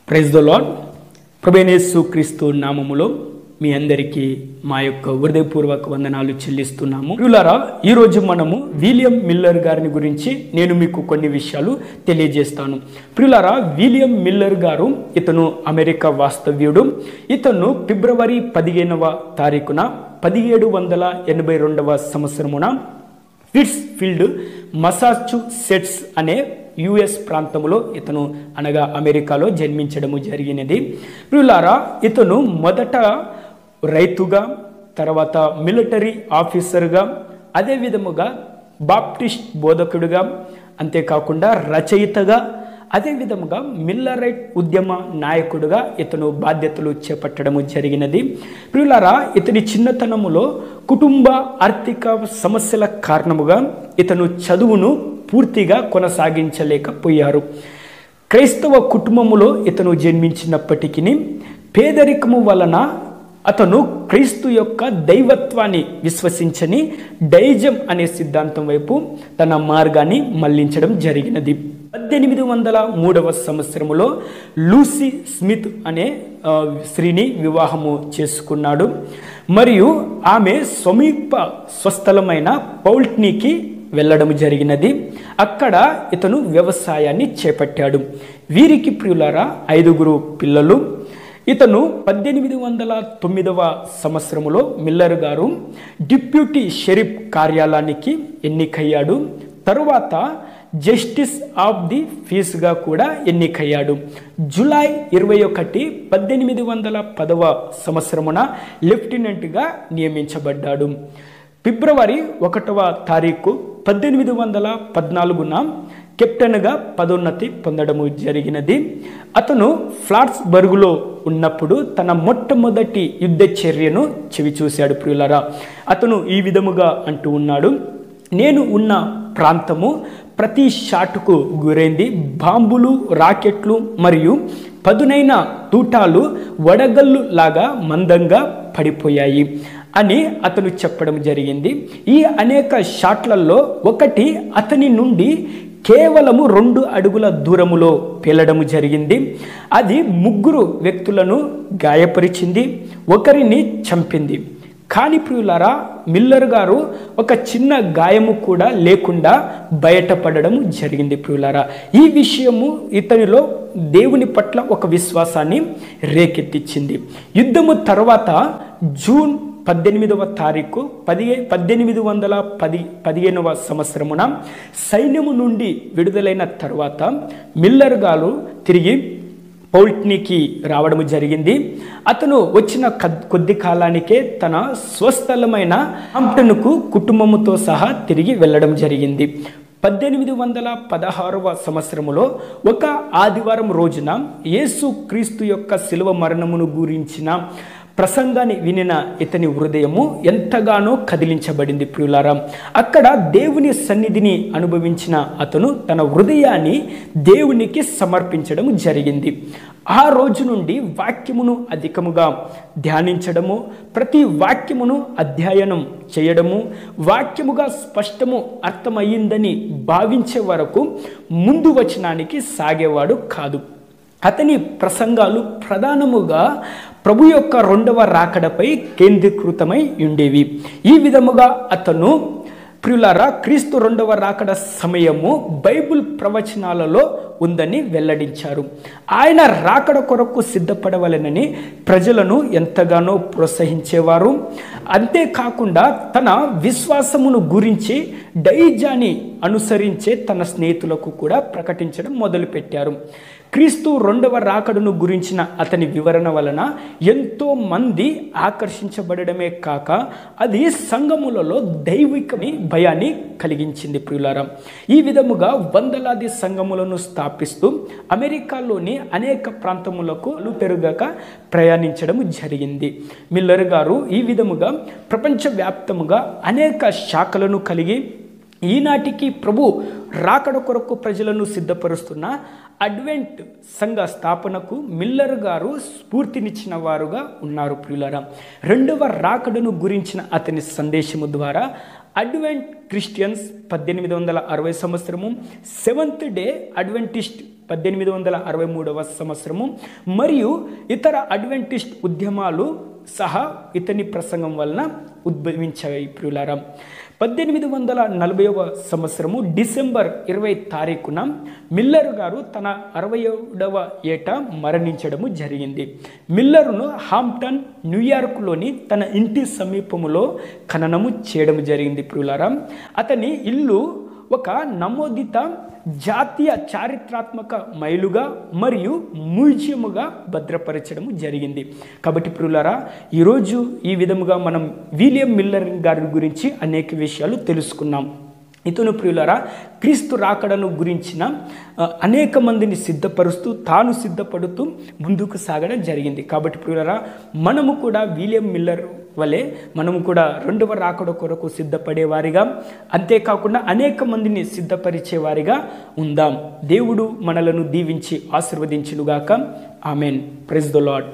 Praise the lord. ప్రభువైన యేసుక్రీస్తు నామములో మీ అందరికీ మా యొక్క హృదయపూర్వక వందనాలు చెల్లిస్తున్నాము. ప్రియులారా, ఈరోజు మనము విలియం మిల్లర్ గారిని గురించి నేను మీకు కొన్ని విషయాలు తెలియజేస్తాను. ప్రియులారా, విలియం మిల్లర్ గారు ఇతను అమెరికా వాస్తవ్యుడు. ఇతను ఫిబ్రవరి 15వ తారీఖున 1782వ సంవత్సరమున పిట్స్ఫీల్డ్, మసాచ్యూసెట్స్ అనే యుఎస్ ప్రాంతంలో ఇతను అనగా అమెరికాలో జన్మించడము జరిగినది. ప్రియులారా, ఇతను మొదట రైతుగా, తర్వాత మిలిటరీ ఆఫీసర్గా, అదేవిధముగా బాప్టిస్ట్ బోధకుడుగా, అంతేకాకుండా రచయితగా, అదేవిధముగా మిల్లరైట్ ఉద్యమ నాయకుడుగా ఇతను బాధ్యతలు చేపట్టడము జరిగినది. ప్రియులారా, ఇతని చిన్నతనములో కుటుంబ ఆర్థిక సమస్యల కారణముగా ఇతను చదువును పూర్తిగా కొనసాగించలేకపోయారు. క్రైస్తవ కుటుంబములో ఇతను జన్మించినప్పటికీ పేదరికము వలన అతను క్రీస్తు యొక్క దైవత్వాన్ని విశ్వసించని డైజం అనే సిద్ధాంతం వైపు తన మార్గాన్ని మళ్లించడం జరిగినది. 1803వ సంవత్సరములో లూసీ స్మిత్ అనే స్త్రీని వివాహము చేసుకున్నాడు. మరియు ఆమె సమీప స్వస్థలమైన పౌల్ట్నీకి వెళ్ళడం జరిగినది. అక్కడ ఇతను వ్యవసాయాన్ని చేపట్టాడు. వీరికి ప్రియులారా 5 పిల్లలు. ఇతను 1809వ సంవత్సరములో మిల్లర్ గారు డిప్యూటీ షెరీఫ్ కార్యాలయానికి ఎన్నికయ్యాడు. తరువాత జస్టిస్ ఆఫ్ ది పీస్గా కూడా ఎన్నికయ్యాడు. జూలై 21, 1810వ సంవత్సరమున లెఫ్టినెంట్గా నియమించబడ్డాడు. ఫిబ్రవరి 1వ తారీఖు 1814న కెప్టెన్గా పదోన్నతి పొందడము జరిగినది. అతను ఫ్లాట్స్బర్గ్లో ఉన్నప్పుడు తన మొట్టమొదటి యుద్ధ చర్యను చవిచూశాడు. ప్రియులారా, అతను ఈ విధముగా అంటూ ఉన్నాడు: నేను ఉన్న ప్రాంతము ప్రతి షాటుకు గురైంది. బాంబులు, రాకెట్లు మరియు పదునైన తూటాలు వడగళ్ళు లాగా మందంగా పడిపోయాయి అని అతను చెప్పడం జరిగింది. ఈ అనేక షాట్లలో ఒకటి అతని నుండి కేవలము 2 అడుగుల దూరములో పేలడము జరిగింది. అది 3 వ్యక్తులను గాయపరిచింది, ఒకరిని చంపింది. కానీ ప్రియులారా, మిల్లర్ గారు ఒక చిన్న గాయము కూడా లేకుండా బయటపడడం జరిగింది. ప్రియులారా, ఈ విషయము ఇతనిలో దేవుని పట్ల ఒక విశ్వాసాన్ని రేకెత్తించింది. యుద్ధము తర్వాత జూన్ 18వ తారీఖు 1815వ సంవత్సరమున సైన్యము నుండి విడుదలైన తర్వాత మిల్లర్ గారు తిరిగి పౌల్ట్నీకి రావడం జరిగింది. అతను వచ్చిన కొద్ది కాలానికే తన స్వస్థలమైన హాంప్టన్కు కుటుంబముతో సహా తిరిగి వెళ్ళడం జరిగింది. 1816వ సంవత్సరములో ఒక ఆదివారం రోజున యేసు క్రీస్తు యొక్క శిలువ మరణమును గురించిన ప్రసంగాన్ని వినిన ఇతని హృదయము ఎంతగానో కదిలించబడింది. ప్రియులారా, అక్కడ దేవుని సన్నిధిని అనుభవించిన అతను తన హృదయాన్ని దేవునికి సమర్పించడం జరిగింది. ఆ రోజు నుండి వాక్యమును అధికముగా ధ్యానించడము, ప్రతి వాక్యమును అధ్యయనం చేయడము, వాక్యముగా స్పష్టము అర్థమయ్యిందని భావించే వరకు ముందు వచనానికి సాగేవాడు కాదు. అతని ప్రసంగాలు ప్రధానముగా ప్రభు యొక్క 2వ రాకడపై కేంద్రీకృతమై ఉండేవి. ఈ విధముగా అతను ప్రియులారా క్రీస్తు 2వ రాకడ సమయము బైబిల్ ప్రవచనాలలో ఉందని వెల్లడించారు. ఆయన రాకడ కొరకు సిద్ధపడవలెనని ప్రజలను ఎంతగానో ప్రోత్సహించేవారు. అంతేకాకుండా తన విశ్వాసమును గురించి డైజాని అనుసరించే తన స్నేహితులకు కూడా ప్రకటించడం మొదలుపెట్టారు. క్రీస్తు 2వ రాకడను గురించిన అతని వివరణ వలన ఎంతో మంది ఆకర్షించబడమే కాక అది సంఘములలో దైవికమి భయాన్ని కలిగించింది. ప్రియులారా, ఈ విధముగా వందలాది సంఘములను స్థాపిస్తూ అమెరికాలోని అనేక ప్రాంతములకు పెరుగక ప్రయాణించడం జరిగింది. మిల్లర్ గారు ఈ విధముగా ప్రపంచవ్యాప్తముగా అనేక శాఖలను కలిగి ఈనాటికి ప్రభు రాకడ కొరకు ప్రజలను సిద్ధపరుస్తున్న అడ్వెంట్ సంఘ స్థాపనకు మిల్లర్ గారు స్ఫూర్తినిచ్చిన వారుగా ఉన్నారు. ప్రియులారా, 2వ రాకడను గురించిన అతని సందేశము ద్వారా అడ్వెంట్ క్రిస్టియన్స్ 1860 సంవత్సరము, సెవెంత్ డే అడ్వెంటిస్ట్ 1863వ సంవత్సరము మరియు ఇతర అడ్వెంటిస్ట్ ఉద్యమాలు సహా ఇతని ప్రసంగం వలన ఉద్భవించాయి ప్రియులారా. 1840వ సంవత్సరము డిసెంబర్ 20 తారీఖున మిల్లర్ గారు తన 67వ ఏట మరణించడము జరిగింది. మిల్లర్ను హాంప్టన్ న్యూయార్క్లోని తన ఇంటి సమీపములో ఖననము చేయడం జరిగింది ప్రియులారా. అతని ఇల్లు ఒక నమోదిత జాతీయ చారిత్రాత్మక మైలుగా మరియు మ్యూజియంగా భద్రపరచడం జరిగింది. కాబట్టి ప్రియులారా, ఈరోజు ఈ విధముగా మనం విలియం మిల్లర్ గారి గురించి అనేక విషయాలు తెలుసుకున్నాం. ఇతను ప్రియులారా క్రీస్తు రాకడను గురించిన అనేక మందిని సిద్ధపరుస్తూ తాను సిద్ధపడుతూ ముందుకు సాగడం జరిగింది. కాబట్టి ప్రియులారా, మనము కూడా విలియం మిల్లర్ వలె మనము కూడా రెండవ రాకడ కొరకు సిద్ధపడేవారిగా, అంతేకాకుండా అనేక మందిని సిద్ధపరిచేవారిగా ఉందాం. దేవుడు మనలను దీవించి ఆశీర్వదించునుగాక. ఆమెన్. Praise the lord.